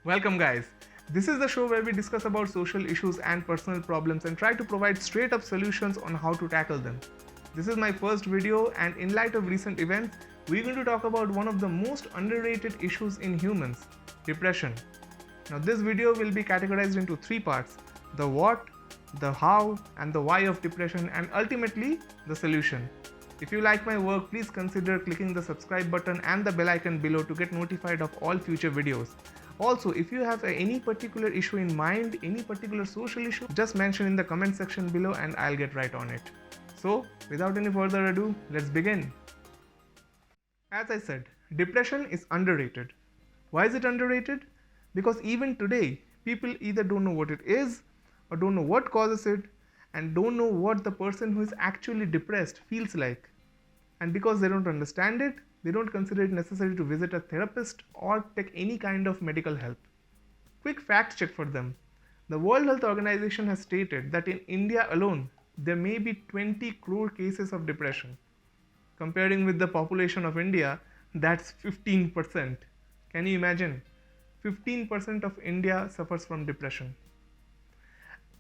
Welcome guys. This is the show where we discuss about social issues and personal problems and try to provide straight up solutions on how to tackle them. This is my first video, and in light of recent events, we're going to talk about one of the most underrated issues in humans, depression. Now this video will be categorized into three parts: the what, the how, and the why of depression, and ultimately the solution. If you like my work, please consider clicking the subscribe button and the bell icon below to get notified of all future videos. Also, if you have any particular issue in mind, any particular social issue, just mention in the comment section below and I'll get right on it. So, without any further ado, let's begin. As I said, depression is underrated. Why is it underrated? Because even today, people either don't know what it is or don't know what causes it and don't know what the person who is actually depressed feels like. And because they don't understand it, they don't consider it necessary to visit a therapist or take any kind of medical help. Quick fact check for them. The World Health Organization has stated that in India alone, there may be 20 crore cases of depression. Comparing with the population of India, that's 15%. Can you imagine? 15% of India suffers from depression.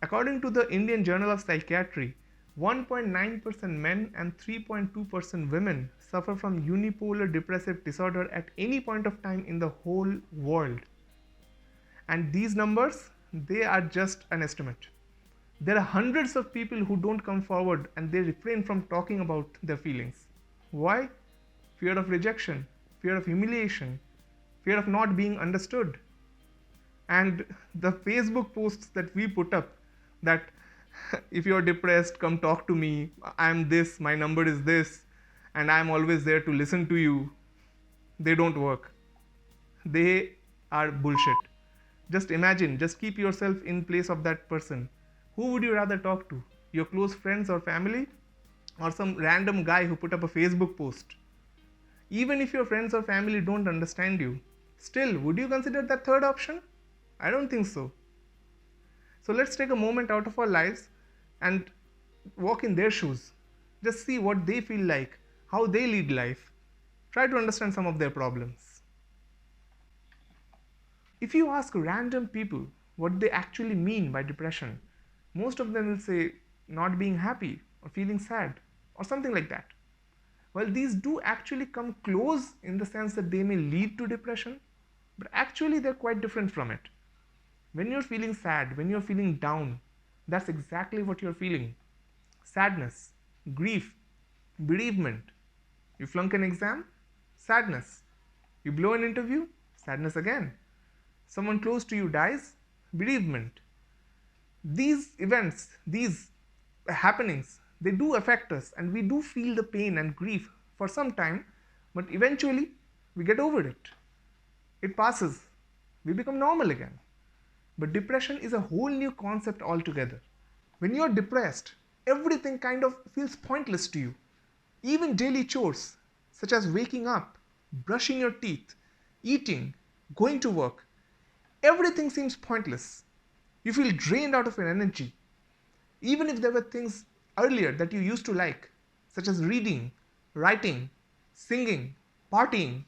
According to the Indian Journal of Psychiatry, 1.9% men and 3.2% women suffer from unipolar depressive disorder at any point of time in the whole world. And these numbers, they are just an estimate. There are hundreds of people who don't come forward and they refrain from talking about their feelings. Why? Fear of rejection, fear of humiliation, fear of not being understood. And the Facebook posts that we put up, that if you're depressed, come talk to me, I'm this, my number is this, and I'm always there to listen to you, they don't work. They are bullshit. Just imagine, just keep yourself in place of that person. Who would you rather talk to? Your close friends or family? Or some random guy who put up a Facebook post? Even if your friends or family don't understand you, still, would you consider that third option? I don't think so. So let's take a moment out of our lives and walk in their shoes. Just see what they feel like, how they lead life. Try to understand some of their problems. If you ask random people what they actually mean by depression, most of them will say not being happy or feeling sad or something like that. Well, these do actually come close in the sense that they may lead to depression, but actually they're quite different from it. When you're feeling sad, when you're feeling down, that's exactly what you're feeling. Sadness, grief, bereavement. You flunk an exam? Sadness. You blow an interview? Sadness again. Someone close to you dies? Bereavement. These events, these happenings, they do affect us and we do feel the pain and grief for some time, but eventually we get over it. It passes. We become normal again. But depression is a whole new concept altogether. When you're depressed, everything kind of feels pointless to you. Even daily chores, such as waking up, brushing your teeth, eating, going to work, everything seems pointless. You feel drained out of your energy. Even if there were things earlier that you used to like, such as reading, writing, singing, partying,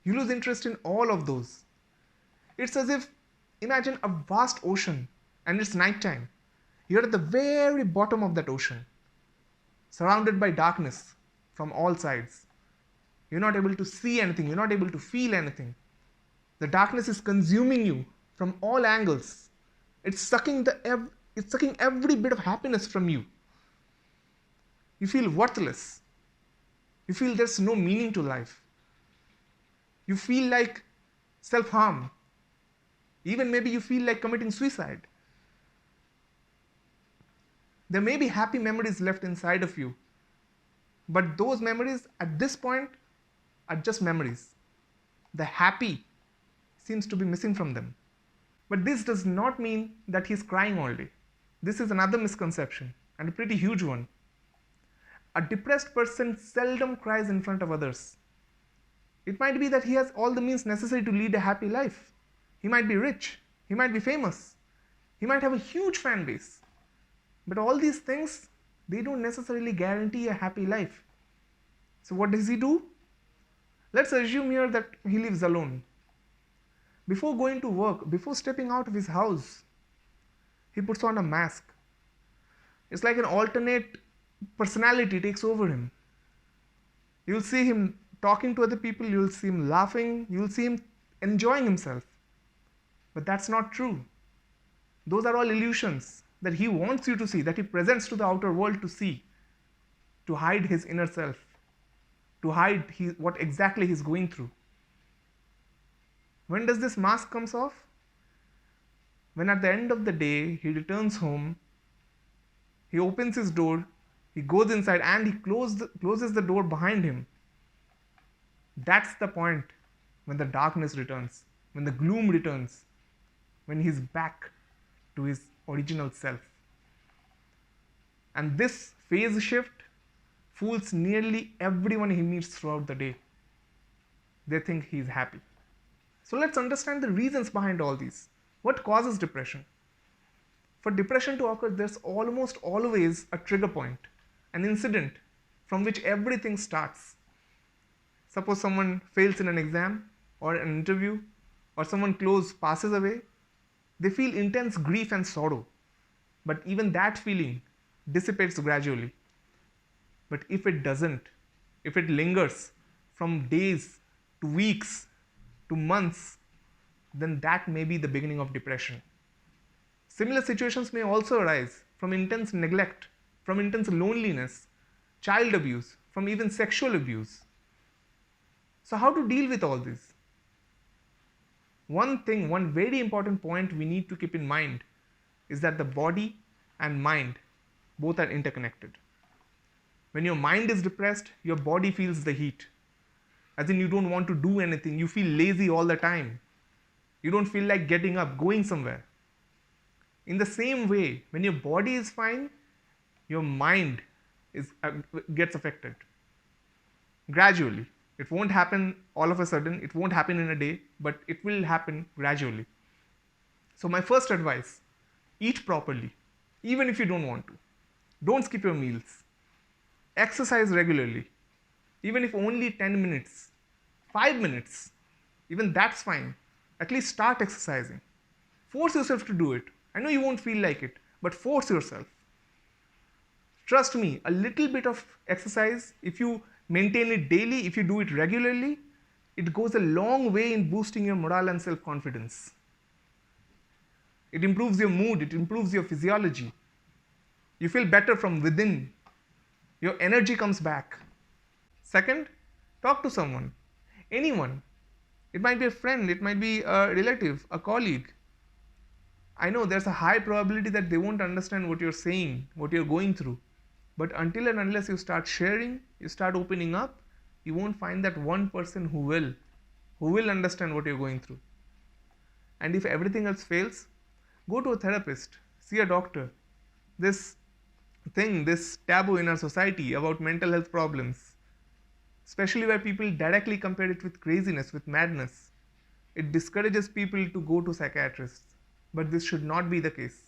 you lose interest in all of those. It's as if, imagine a vast ocean and it's nighttime. You're at the very bottom of that ocean, surrounded by darkness from all sides. You're not able to see anything, you're not able to feel anything. The darkness is consuming you from all angles. It's sucking every bit of happiness from you. You feel worthless. You feel there's no meaning to life. You feel like self-harm. Even maybe you feel like committing suicide. There may be happy memories left inside of you, but those memories at this point are just memories. The happy seems to be missing from them. But this does not mean that he's crying all day. This is another misconception, and a pretty huge one. A depressed person seldom cries in front of others. It might be that he has all the means necessary to lead a happy life. He might be rich, he might be famous, he might have a huge fan base. But all these things, they don't necessarily guarantee a happy life. So what does he do? Let's assume here that he lives alone. Before going to work, before stepping out of his house, he puts on a mask. It's like an alternate personality takes over him. You'll see him talking to other people, you'll see him laughing, you'll see him enjoying himself. But that's not true. Those are all illusions that he wants you to see, that he presents to the outer world to see, to hide his inner self, to hide what exactly he's going through. When does this mask comes off? When at the end of the day, he returns home, he opens his door, he goes inside and he closes the door behind him. That's the point when the darkness returns, when the gloom returns, when he's back to his original self. And this phase shift fools nearly everyone he meets throughout the day. They think he's happy. So let's understand the reasons behind all these. What causes depression? For depression to occur, there's almost always a trigger point, an incident from which everything starts. Suppose someone fails in an exam or an interview, or someone close passes away. They feel intense grief and sorrow, but even that feeling dissipates gradually. But if it doesn't, if it lingers from days to weeks to months, then that may be the beginning of depression. Similar situations may also arise from intense neglect, from intense loneliness, child abuse, from even sexual abuse. So how to deal with all this? One very important point we need to keep in mind is that the body and mind both are interconnected. When your mind is depressed, your body feels the heat. As in, you don't want to do anything, you feel lazy all the time. You don't feel like getting up, going somewhere. In the same way, when your body is fine, your mind gets affected. Gradually. It won't happen all of a sudden, it won't happen in a day, but it will happen gradually. So my first advice, eat properly, even if you don't want to. Don't skip your meals. Exercise regularly, even if only 10 minutes, 5 minutes, even that's fine. At least start exercising. Force yourself to do it. I know you won't feel like it, but force yourself. Trust me, a little bit of exercise, if you maintain it daily, if you do it regularly, it goes a long way in boosting your morale and self-confidence. It improves your mood, it improves your physiology. You feel better from within. Your energy comes back. Second, talk to someone, anyone. It might be a friend, it might be a relative, a colleague. I know there's a high probability that they won't understand what you're saying, what you're going through. But until and unless you start sharing, you start opening up, you won't find that one person who will understand what you're going through. And if everything else fails, go to a therapist, see a doctor. This taboo in our society about mental health problems, especially where people directly compare it with craziness, with madness, it discourages people to go to psychiatrists. But this should not be the case.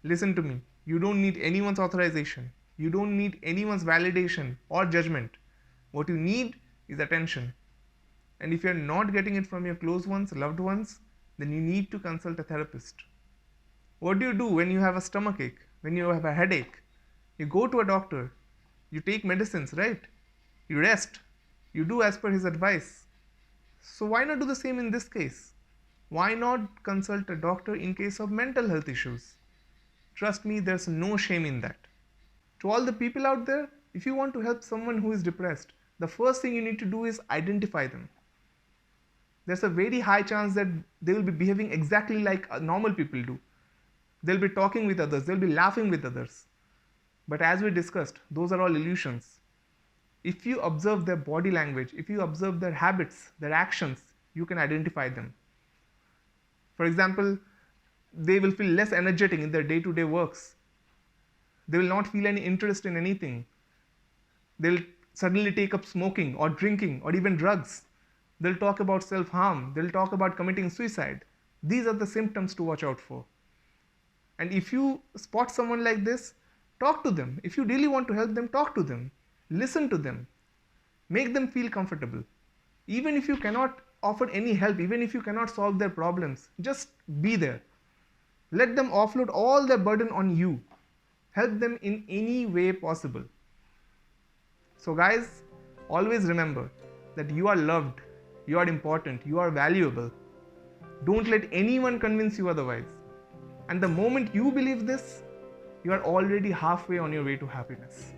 Listen to me, you don't need anyone's authorization. You don't need anyone's validation or judgment. What you need is attention. And if you're not getting it from your close ones, loved ones, then you need to consult a therapist. What do you do when you have a stomachache, when you have a headache? You go to a doctor, you take medicines, right? You rest, you do as per his advice. So why not do the same in this case? Why not consult a doctor in case of mental health issues? Trust me, there's no shame in that. To all the people out there, if you want to help someone who is depressed, the first thing you need to do is identify them. There's a very high chance that they will be behaving exactly like normal people do. They'll be talking with others, they'll be laughing with others. But as we discussed, those are all illusions. If you observe their body language, if you observe their habits, their actions, you can identify them. For example, they will feel less energetic in their day-to-day works. They will not feel any interest in anything. They'll suddenly take up smoking or drinking or even drugs. They'll talk about self-harm. They'll talk about committing suicide. These are the symptoms to watch out for. And if you spot someone like this, talk to them. If you really want to help them, talk to them. Listen to them. Make them feel comfortable. Even if you cannot offered any help, even if you cannot solve their problems, just be there. Let them offload all their burden on you. Help them in any way possible. So guys, always remember that you are loved, you are important, you are valuable. Don't let anyone convince you otherwise. And the moment you believe this, you are already halfway on your way to happiness.